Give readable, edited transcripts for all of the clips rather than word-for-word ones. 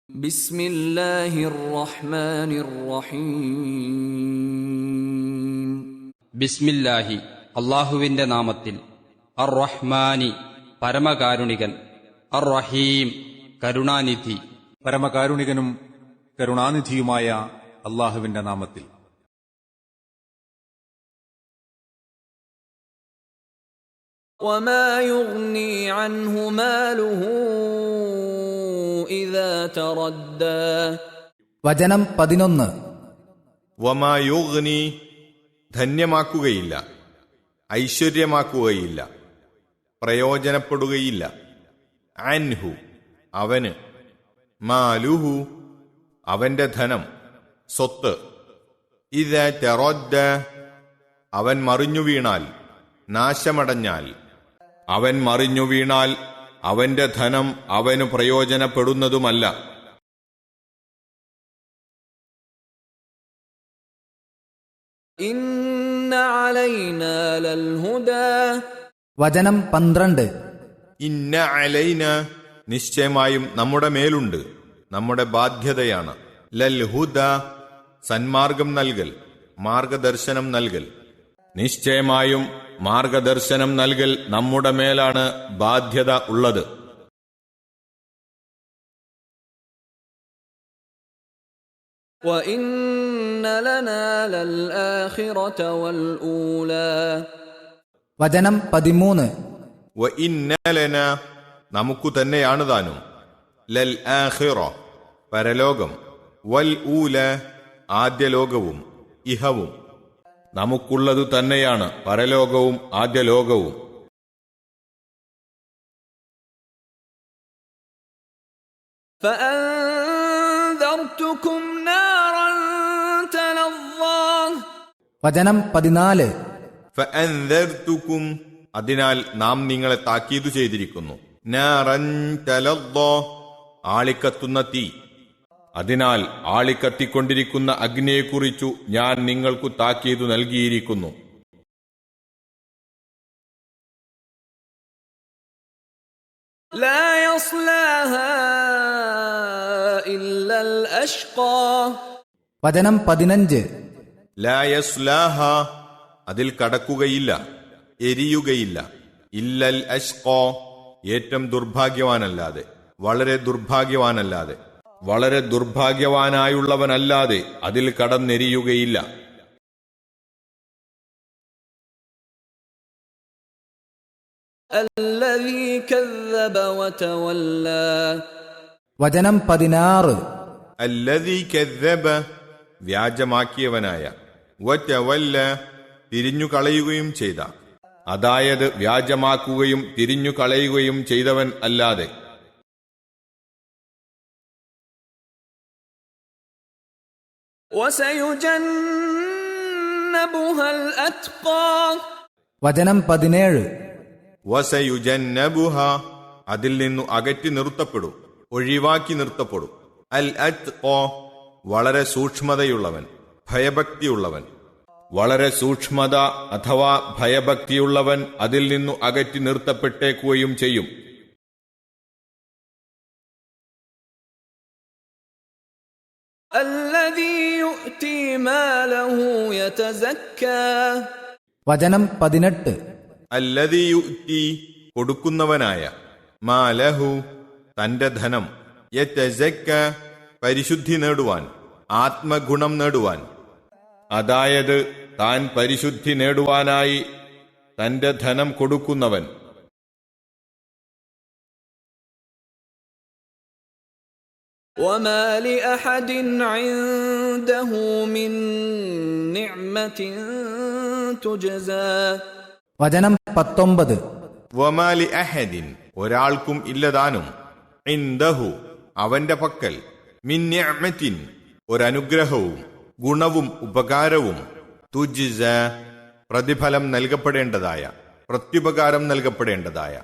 بسم الله الرحمن الرحيم ബിസ്മില്ലാഹി അള്ളാഹുവിന്റെ നാമത്തിൽ. അർ റഹ്മാനി പരമകാരുണികൻ, അർ റഹീം കരുണാനിധി. പരമകാരുണികനും കരുണാനിധിയുമായ അള്ളാഹുവിന്റെ നാമത്തിൽ. وما يغني عنه ماله إذا تردى വചനം 11. വമാ യുഗ്നി ധന്യമാക്കുകയില്ല, ഐശ്വര്യമാക്കുകയില്ല, പ്രയോജനപ്പെടുകയില്ല. അൻഹു അവന്, മാലുഹു അവന്റെ ധനം, സ്വത്ത്. ഇദാ തറദ്ദ അവൻ മറിഞ്ഞു വീണാൽ, നാശമടഞ്ഞാൽ. അവൻ മറിഞ്ഞു വീണാൽ അവന്റെ ധനം അവനു പ്രയോജനപ്പെടുന്നതുമല്ല. إن علينا للهدى വചനം 12. ഇന്ന അലൈന നിശ്ചയമായും നമ്മുടെ മേലുണ്ട്, നമ്മുടെ ബാധ്യതയാണ്. ലൽ ഹുദ സന്മാർഗം നൽകൽ, മാർഗദർശനം നൽകൽ. നിശ്ചയമായും മാർഗദർശനം നൽകൽ നമ്മുടെ മേലാണ് ബാധ്യത ഉള്ളത്. وإن لنا للآخرة والأولى വചനം 13. വ ഇന്ന ലന നമുക്കു തന്നെയാണ് താനും, ലൽ ആഖിറ പരലോകം, വൽ ഊല ആദ്യലോകവും, ഇഹവും. നമുക്കുള്ളതു തന്നെയാണ് പരലോകവും ആദ്യലോകവും. فأنذرتكم نارا تلظى വചനം 14. ഫഅൻദർതുകും അതിനാൽ നാം നിങ്ങളെ താക്കീതു ചെയ്തിരിക്കുന്നു. നാറൻ തലദ്ദാ ആളിക്കത്തുന്ന തീ. അതിനാൽ ആളിക്കത്തിക്കൊണ്ടിരിക്കുന്ന അഗ്നിയെക്കുറിച്ചു ഞാൻ നിങ്ങൾക്കു താക്കീതു നൽകിയിരിക്കുന്നു. لا يصلاها إلا الأشقى വചനം 15. ലാ യസ്ലാഹ അതിൽ കടക്കുകയില്ല, എരിയുകയില്ല. ഇല്ലൽ അഷ്ഖാ ഏറ്റവും ദുർഭാഗ്യവാനല്ലാതെ, വളരെ ദുർഭാഗ്യവാനല്ലാതെ, വളരെ ദുർഭാഗ്യവാനായുള്ളവനല്ലാതെ അതിൽ കടന്നെരിയുകയില്ല. الذي كذب وتولى വചനം 16. അല്ലദീ കദ്ദബ വ്യാജമാക്കിയവനായ, വതവല്ല തിരിഞ്ഞു കളയുകയും ചെയ്ത, അതായത് വ്യാജമാക്കുകയും തിരിഞ്ഞു കളയുകയും ചെയ്തവൻ അല്ലാതെ. وسيجنبها الأتقى വചനം 17. വസയുജന്നബുഹ അതിൽ നിന്നു അകറ്റി നിർത്തപ്പെടും, ഒഴിവാക്കി നിർത്തപ്പെടും. അൽ അത്ഖാ വളരെ സൂക്ഷ്മതയുള്ളവൻ, ഭയഭക്തിയുള്ളവൻ. വളരെ സൂക്ഷ്മത അഥവാ ഭയഭക്തിയുള്ളവൻ അതിൽ നിന്നു അകറ്റി നിർത്തപ്പെട്ടേക്കുകയും ചെയ്യും. الذي يؤتي ماله يتزكى വചനം 18. അല്ലദീ യുഅ്തി കൊടുക്കുന്നവനായ, മാലഹു തന്റെ ധനം, യതസക്ക പരിശുദ്ധി നേടുവാൻ, ആത്മഗുണം നേടുവാൻ. അതായത് താൻ പരിശുദ്ധി നേടുവാനായി തന്റെ ധനം കൊടുക്കുന്നവൻ. وما لأحد عنده من نعمة تجزى വചനം 19. വമാലി അഹദിൻ ഒരാൾക്കും ഇല്ലതാനും, ഇൻദഹു അവന്റെ പക്കൽ, മിൻ നിഅമത്തിൻ ഒരനുഗ്രഹവും ഗുണവും ഉപകാരവും, തുജ്സ പ്രതിഫലം നൽകപ്പെടേണ്ടതായ, പ്രത്യുപകാരം നൽകപ്പെടേണ്ടതായ,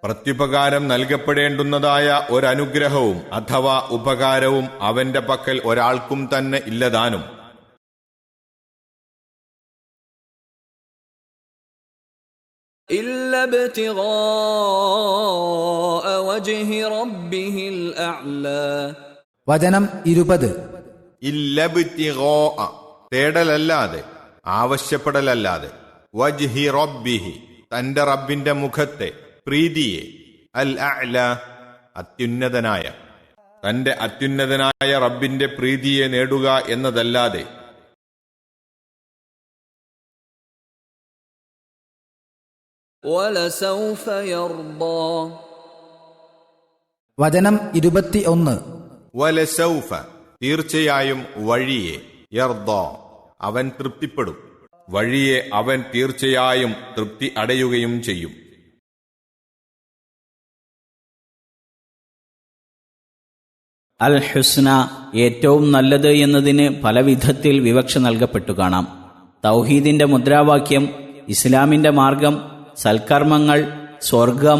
പ്രത്യുപകാരം നൽകപ്പെടേണ്ടുന്നതായ ഒരനുഗ്രഹവും അഥവാ ഉപകാരവും അവന്റെ പക്കൽ ഒരാൾക്കും തന്നെ ഇല്ലതാനും. إلا ابتغاء وجه ربه الأعلى വചനം 20. ഇല്ലബ്തിഗാ തേടലല്ലാതെ, ആവശ്യപ്പെടലല്ലാതെ, വജ്ഹി റബ്ബിഹി തന്റെ റബ്ബിന്റെ മുഖത്തെ, പ്രീതിയെ, അൽ അഅ്ല അത്യുന്നതനായ, തന്റെ അത്യുന്നതനായ റബ്ബിന്റെ പ്രീതിയെ നേടുക എന്നതല്ലാതെ. വലസൗഫ യർദാ വചനം 21. വലസൗഫ തീർച്ചയായും വഴിയെ, യർദാ അവൻ തൃപ്തിപ്പെടും, വഴിയെ അവൻ തീർച്ചയായും തൃപ്തി അടയുകയും ചെയ്യും. അൽ ഹുസ്ന ഏറ്റവും നല്ലത് എന്നതിന് പല വിധത്തിൽ വിവക്ഷ നൽകപ്പെട്ടു കാണാം. തൗഹീദിന്റെ മുദ്രാവാക്യം, ഇസ്ലാമിന്റെ മാർഗം, സൽക്കർമ്മങ്ങൾ, സ്വർഗം,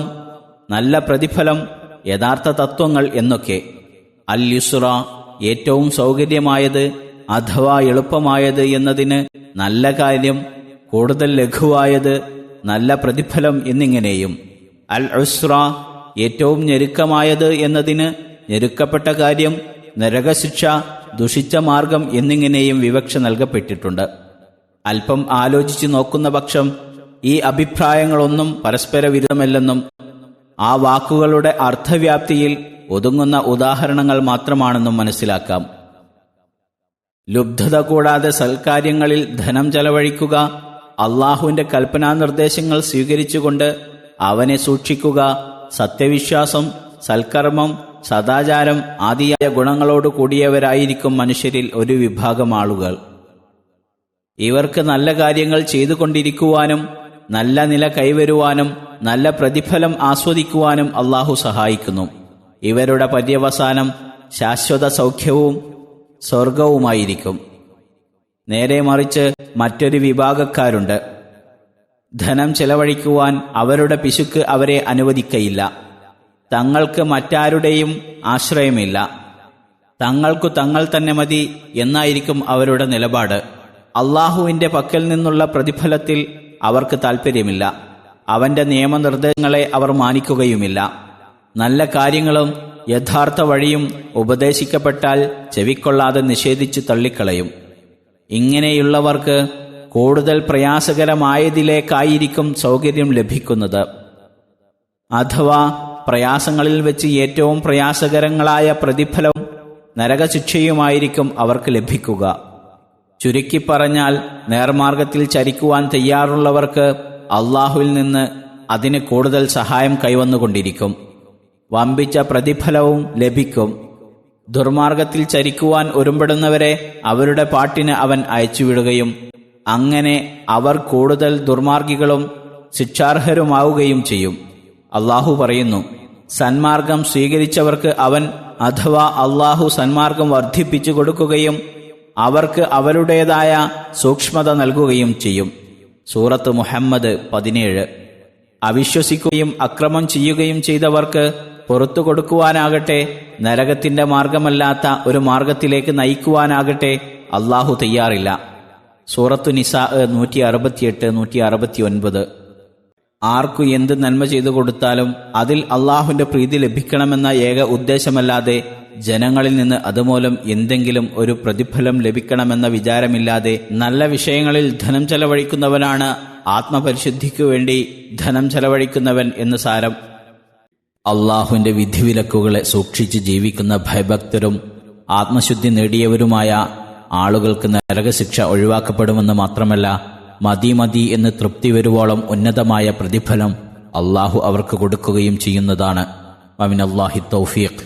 നല്ല പ്രതിഫലം, യഥാർത്ഥ തത്വങ്ങൾ എന്നൊക്കെ. അൽ യുസ്ര ഏറ്റവും സൗകര്യമായത് അഥവാ എളുപ്പമായത് എന്നതിന് നല്ല കാര്യം, കൂടുതൽ ലഘുവായത്, നല്ല പ്രതിഫലം എന്നിങ്ങനെയും. അൽ ഉസ്ര ഏറ്റവും ഞെരുക്കമായത് എന്നതിന് ഞെരുക്കപ്പെട്ട കാര്യം, നരകശിക്ഷ, ദുഷിച്ച മാർഗം എന്നിങ്ങനെയും വിവക്ഷ നൽകപ്പെട്ടിട്ടുണ്ട്. അല്പം ആലോചിച്ചു നോക്കുന്ന പക്ഷം ഈ അഭിപ്രായങ്ങളൊന്നും പരസ്പര വിരുദ്ധമല്ലെന്നും ആ വാക്കുകളുടെ അർത്ഥവ്യാപ്തിയിൽ ഒതുങ്ങുന്ന ഉദാഹരണങ്ങൾ മാത്രമാണെന്നും മനസ്സിലാക്കാം. ലുബ്ധത കൂടാതെ സൽക്കാര്യങ്ങളിൽ ധനം ചെലവഴിക്കുക, അള്ളാഹുവിന്റെ കൽപ്പനാനിർദ്ദേശങ്ങൾ സ്വീകരിച്ചുകൊണ്ട് അവനെ സൂക്ഷിക്കുക, സത്യവിശ്വാസം, സൽക്കർമ്മം, സദാചാരം ആദിയായ ഗുണങ്ങളോട് കൂടിയവരായിരിക്കും മനുഷ്യരിൽ ഒരു വിഭാഗം ആളുകൾ. ഇവർക്ക് നല്ല കാര്യങ്ങൾ ചെയ്തുകൊണ്ടിരിക്കുവാനും നല്ല നില കൈവരുവാനും നല്ല പ്രതിഫലം ആസ്വദിക്കുവാനും അള്ളാഹു സഹായിക്കുന്നു. ഇവരുടെ പര്യവസാനം ശാശ്വത സൗഖ്യവും സ്വർഗവുമായിരിക്കും. നേരെ മറിച്ച് മറ്റൊരു വിഭാഗക്കാരുണ്ട്. ധനം ചെലവഴിക്കുവാൻ അവരുടെ പിശുക്ക് അവരെ അനുവദിക്കയില്ല. തങ്ങൾക്ക് മറ്റാരുടെയും ആശ്രയമില്ല. തങ്ങൾക്കു തങ്ങൾ തന്നെ മതി എന്നായിരിക്കും അവരുടെ നിലപാട്. അള്ളാഹുവിന്റെ പക്കൽ നിന്നുള്ള പ്രതിഫലത്തിൽ അവർക്ക് താൽപ്പര്യമില്ല. അവന്റെ നിയമനിർദ്ദേശങ്ങളെ അവർ മാനിക്കുകയുമില്ല. നല്ല കാര്യങ്ങളും യഥാർത്ഥ വഴിയും ഉപദേശിക്കപ്പെട്ടാൽ ചെവിക്കൊള്ളാതെ നിഷേധിച്ചു തള്ളിക്കളയും. ഇങ്ങനെയുള്ളവർക്ക് കൂടുതൽ പ്രയാസകരമായതിലേക്കായിരിക്കും സൗകര്യം ലഭിക്കുന്നത്. അഥവാ പ്രയാസങ്ങളിൽ വെച്ച് ഏറ്റവും പ്രയാസകരങ്ങളായ പ്രതിഫലവും നരകശിക്ഷയുമായിരിക്കും അവർക്ക് ലഭിക്കുക. ചുരുക്കിപ്പറഞ്ഞാൽ, നേർമാർഗത്തിൽ ചരിക്കുവാൻ തയ്യാറുള്ളവർക്ക് അള്ളാഹുവിൽ നിന്ന് അതിന് കൂടുതൽ സഹായം കൈവന്നുകൊണ്ടിരിക്കും. വമ്പിച്ച പ്രതിഫലവും ലഭിക്കും. ദുർമാർഗത്തിൽ ചരിക്കുവാൻ ഒരുമ്പെടുന്നവരെ അവരുടെ പാട്ടിന് അവൻ അയച്ചുവിടുകയും അങ്ങനെ അവർ കൂടുതൽ ദുർമാർഗികളും ശിക്ഷാർഹരുമാവുകയും ചെയ്യും. അള്ളാഹു പറയുന്നു, സന്മാർഗം സ്വീകരിച്ചവർക്ക് അവൻ അഥവാ അള്ളാഹു സന്മാർഗം വർദ്ധിപ്പിച്ചു കൊടുക്കുകയും അവർക്ക് അവരുടേതായ സൂക്ഷ്മത നൽകുകയും ചെയ്യും. സൂറത്ത് മുഹമ്മദ് 17. അവിശ്വസിക്കുകയും അക്രമം ചെയ്യുകയും ചെയ്തവർക്ക് പുറത്തു കൊടുക്കുവാനാകട്ടെ നരകത്തിന്റെ മാർഗമല്ലാത്ത ഒരു മാർഗത്തിലേക്ക് നയിക്കുവാനാകട്ടെ അള്ളാഹു തയ്യാറില്ല. സൂറത്തു നിസാ 168, 169. ആർക്കു എന്ത് നന്മ ചെയ്തു കൊടുത്താലും അതിൽ അള്ളാഹുവിന്റെ പ്രീതി ലഭിക്കണമെന്ന ഏക ഉദ്ദേശമല്ലാതെ ജനങ്ങളിൽ നിന്ന് അതുമൂലം എന്തെങ്കിലും ഒരു പ്രതിഫലം ലഭിക്കണമെന്ന വിചാരമില്ലാതെ നല്ല വിഷയങ്ങളിൽ ധനം ചെലവഴിക്കുന്നവനാണ് ആത്മപരിശുദ്ധിക്കു വേണ്ടി ധനം ചെലവഴിക്കുന്നവൻ എന്ന് സാരം. അള്ളാഹുവിന്റെ വിധിവിലക്കുകളെ സൂക്ഷിച്ച് ജീവിക്കുന്ന ഭയഭക്തരും ആത്മശുദ്ധി നേടിയവരുമായ ആളുകൾക്ക് നരകശിക്ഷ ഒഴിവാക്കപ്പെടുമെന്ന് മാത്രമല്ല, മതി മതി എന്ന് തൃപ്തി വരുവോളം ഉന്നതമായ പ്രതിഫലം അള്ളാഹു അവർക്ക് കൊടുക്കുകയും ചെയ്യുന്നതാണ്. വമിനല്ലാഹി തൗഫീഖ്.